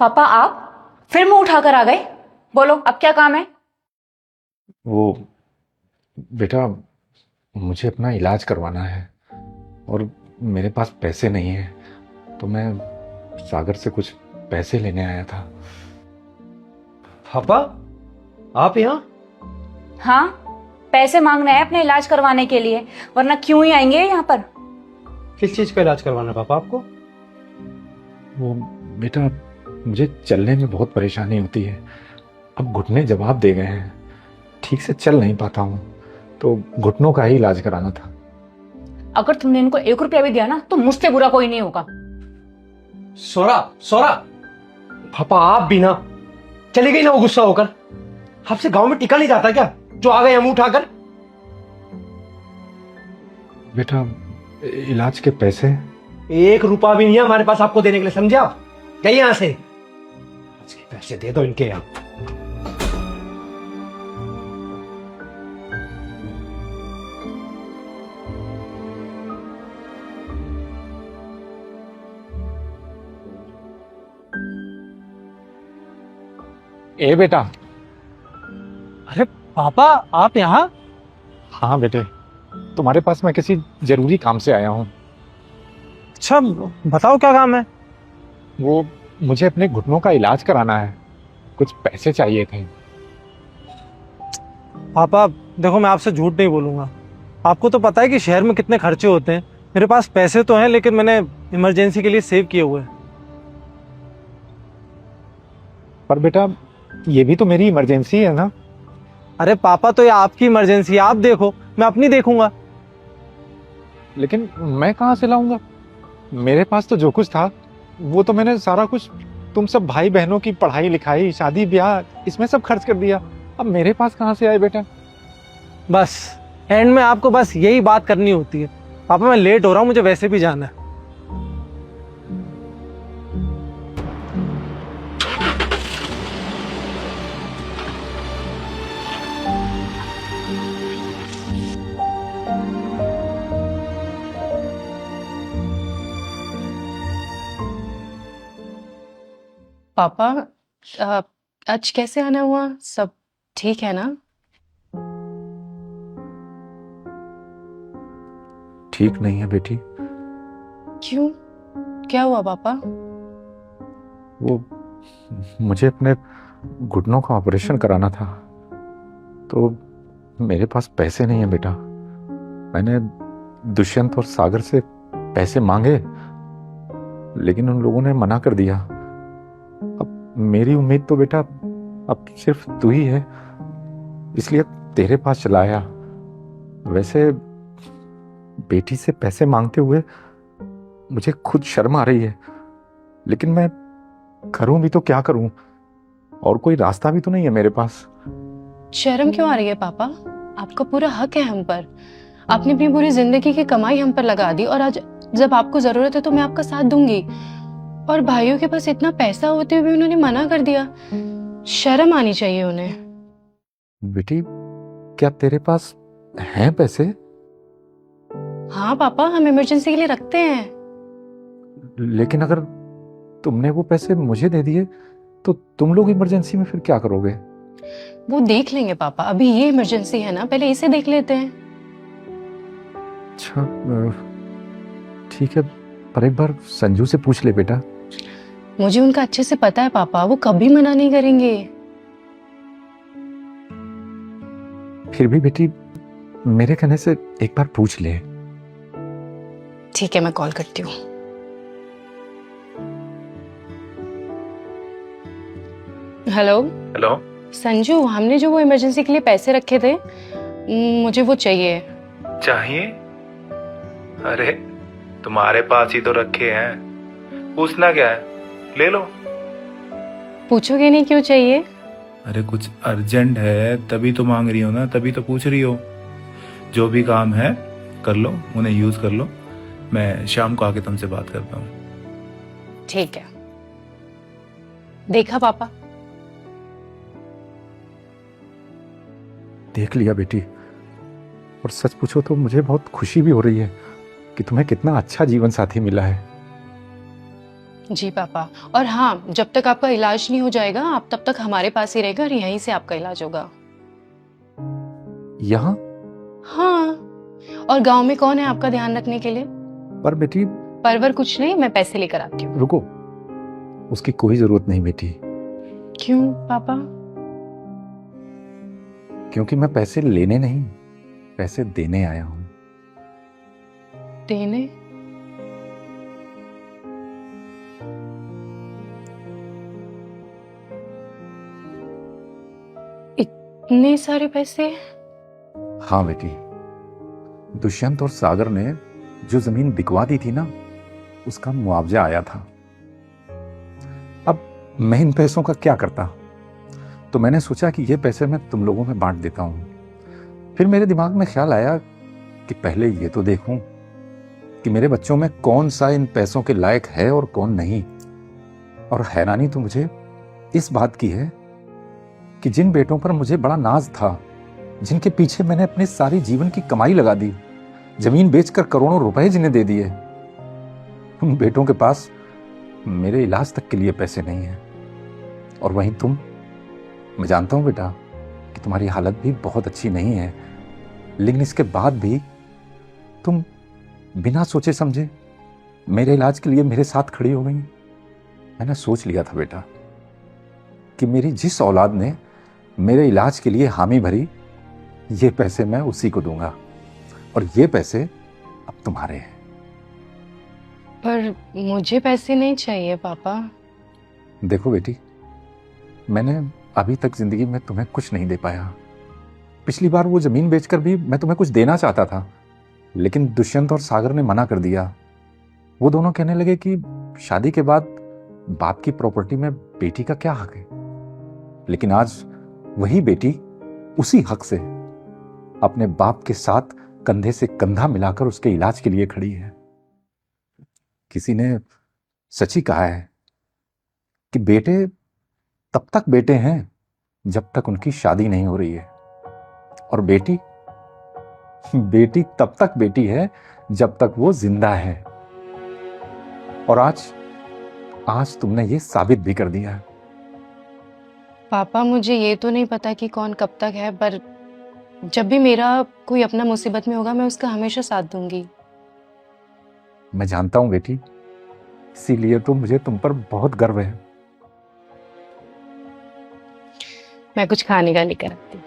पापा आप फिर मुंह उठाकर आ गए। बोलो अब क्या काम है। वो बेटा, मुझे अपना इलाज करवाना है और मेरे पास पैसे नहीं है, तो मैं सागर से कुछ पैसे लेने आया था। पापा आप यहाँ? हाँ, पैसे मांगना है अपने इलाज करवाने के लिए, वरना क्यों ही आएंगे यहाँ पर। किस चीज का इलाज करवाना है पापा आपको? वो बेटा, मुझे चलने में बहुत परेशानी होती है। अब घुटने जवाब दे गए हैं, ठीक से चल नहीं पाता हूँ, तो घुटनों का ही इलाज कराना था। अगर तुमने इनको 1 रुपया भी दिया ना तो मुझसे बुरा कोई नहीं होगा। सोरा सोरा, पापा आप भी ना चली गई ना वो गुस्सा होकर। आपसे गांव में टिका नहीं जाता क्या, जो आ गए हम उठाकर? बेटा, इलाज के पैसे? 1 रुपया भी नहीं है हमारे पास आपको देने के लिए, समझे आप? जाइए यहां से, आज के पैसे दे दो इनके यहाँ। ए बेटा। अरे पापा आप यहाँ? हाँ बेटे, तुम्हारे पास मैं किसी जरूरी काम से आया हूँ। अच्छा बताओ क्या काम है? वो मुझे अपने घुटनों का इलाज कराना है, कुछ पैसे चाहिए थे। पापा देखो, मैं आपसे झूठ नहीं बोलूंगा। आपको तो पता है कि शहर में कितने खर्चे होते हैं। मेरे पास पैसे तो हैं, लेकिन मैंने इमरजेंसी के लिए सेव किए हुए हैं। पर बेटा, ये भी तो मेरी इमरजेंसी है ना। अरे पापा, तो ये आपकी इमरजेंसी है, आप देखो, मैं अपनी देखूंगा। लेकिन मैं कहाँ से लाऊंगा? मेरे पास तो जो कुछ था वो तो मैंने सारा कुछ तुम सब भाई बहनों की पढ़ाई लिखाई शादी ब्याह इसमें सब खर्च कर दिया। अब मेरे पास कहाँ से आए बेटा? बस एंड में आपको बस यही बात करनी होती है। पापा मैं लेट हो रहा हूँ, मुझे वैसे भी जाना है। पापा आज कैसे आना हुआ? सब ठीक है ना? ठीक नहीं है बेटी। क्यों, क्या हुआ पापा? वो मुझे अपने घुटनों का ऑपरेशन कराना था, तो मेरे पास पैसे नहीं है बेटा। मैंने दुष्यंत और सागर से पैसे मांगे, लेकिन उन लोगों ने मना कर दिया। अब मेरी उम्मीद तो बेटा अब सिर्फ तू ही है, इसलिए तेरे पास चला आया। वैसे बेटी से पैसे मांगते हुए मुझे खुद शर्म आ रही है, लेकिन मैं करूं भी तो क्या करूं? और कोई रास्ता भी तो नहीं है मेरे पास। शर्म क्यों आ रही है पापा? आपका पूरा हक है हम पर। आपने अपनी पूरी जिंदगी की कमाई हम पर लगा दी, और आज जब आपको जरूरत है तो मैं आपका साथ दूंगी। और भाइयों के पास इतना पैसा होते हुए भी उन्होंने मना कर दिया। शर्म आनी चाहिए उन्हें। बेटी, क्या तेरे पास हैं पैसे? हाँ पापा, हम इमरजेंसी के लिए रखते हैं। लेकिन अगर तुमने वो पैसे मुझे दे दिए तो तुम लोग इमरजेंसी में फिर क्या करोगे? वो देख लेंगे पापा, अभी ये इमरजेंसी है ना, पहले इसे देख लेते हैं। अच्छा ठीक है, पर एक बार संजू से पूछ ले बेटा। मुझे उनका अच्छे से पता है पापा, वो कभी मना नहीं करेंगे। फिर भी बेटी, मेरे कहने से एक बार पूछ ले। ठीक है, मैं कॉल करती हूँ। Hello hello. संजू, हमने जो वो इमरजेंसी के लिए पैसे रखे थे, मुझे वो चाहिए। चाहिए? अरे तुम्हारे पास ही तो रखे हैं, पूछना क्या है, ले लो। पूछोगे नहीं क्यों चाहिए? अरे कुछ अर्जेंट है तभी तो मांग रही हो ना, तभी तो पूछ रही हो। जो भी काम है कर लो, उन्हें यूज कर लो। मैं शाम को आके तुमसे बात करता हूँ। ठीक है। देखा पापा? देख लिया बेटी, और सच पूछो तो मुझे बहुत खुशी भी हो रही है कि तुम्हें कितना अच्छा जीवन साथी मिला है। जी पापा। और हाँ, जब तक आपका इलाज नहीं हो जाएगा आप तब तक हमारे पास ही रहेगा और यहीं से आपका इलाज होगा। यहाँ? हाँ, और गांव में कौन है आपका ध्यान रखने के लिए? पर बेटी, परवर कुछ नहीं, मैं पैसे लेकर आती हूँ। रुको, उसकी कोई जरूरत नहीं बेटी, क्यों पापा? क्योंकि मैं पैसे लेने नहीं, पैसे देने आया हूं। देने? इतने सारे पैसे? हाँ बेटी, दुष्यंत और सागर ने जो जमीन बिकवा दी थी ना, उसका मुआवजा आया था। अब मैं इन पैसों का क्या करता, तो मैंने सोचा कि ये पैसे मैं तुम लोगों में बांट देता हूं। फिर मेरे दिमाग में ख्याल आया कि पहले ये तो देखूं कि मेरे बच्चों में कौन सा इन पैसों के लायक है और कौन नहीं। और हैरानी तो मुझे इस बात की है कि जिन बेटों पर मुझे बड़ा नाज था, जिनके पीछे मैंने अपने सारी जीवन की कमाई लगा दी, जमीन बेचकर करोड़ों रुपए जिन्हें दे दिए, उन बेटों के पास मेरे इलाज तक के लिए पैसे नहीं हैं। और वहीं तुम, मैं जानता हूं बेटा कि तुम्हारी हालत भी बहुत अच्छी नहीं है, लेकिन इसके बाद भी तुम बिना सोचे समझे मेरे इलाज के लिए मेरे साथ खड़ी हो गई। मैंने सोच लिया था बेटा कि मेरी जिस औलाद ने मेरे इलाज के लिए हामी भरी, ये पैसे मैं उसी को दूंगा, और ये पैसे अब तुम्हारे हैं। पर मुझे पैसे नहीं चाहिए पापा। देखो बेटी, मैंने अभी तक जिंदगी में तुम्हें कुछ नहीं दे पाया। पिछली बार वो जमीन बेचकर भी मैं तुम्हें कुछ देना चाहता था, लेकिन दुष्यंत और सागर ने मना कर दिया। वो दोनों कहने लगे कि शादी के बाद बाप की प्रॉपर्टी में बेटी का क्या हक है। लेकिन आज वही बेटी उसी हक से अपने बाप के साथ कंधे से कंधा मिलाकर उसके इलाज के लिए खड़ी है। किसी ने सच ही कहा है कि बेटे तब तक बेटे हैं जब तक उनकी शादी नहीं हो रही है, और बेटी बेटी तब तक बेटी है जब तक वो जिंदा है। और आज तुमने ये साबित भी कर दिया है। पापा मुझे ये तो नहीं पता कि कौन कब तक है, पर जब भी मेरा कोई अपना मुसीबत में होगा मैं उसका हमेशा साथ दूंगी। मैं जानता हूं बेटी, इसीलिए तो मुझे तुम पर बहुत गर्व है। मैं कुछ खाने का लेकर आती हूँ।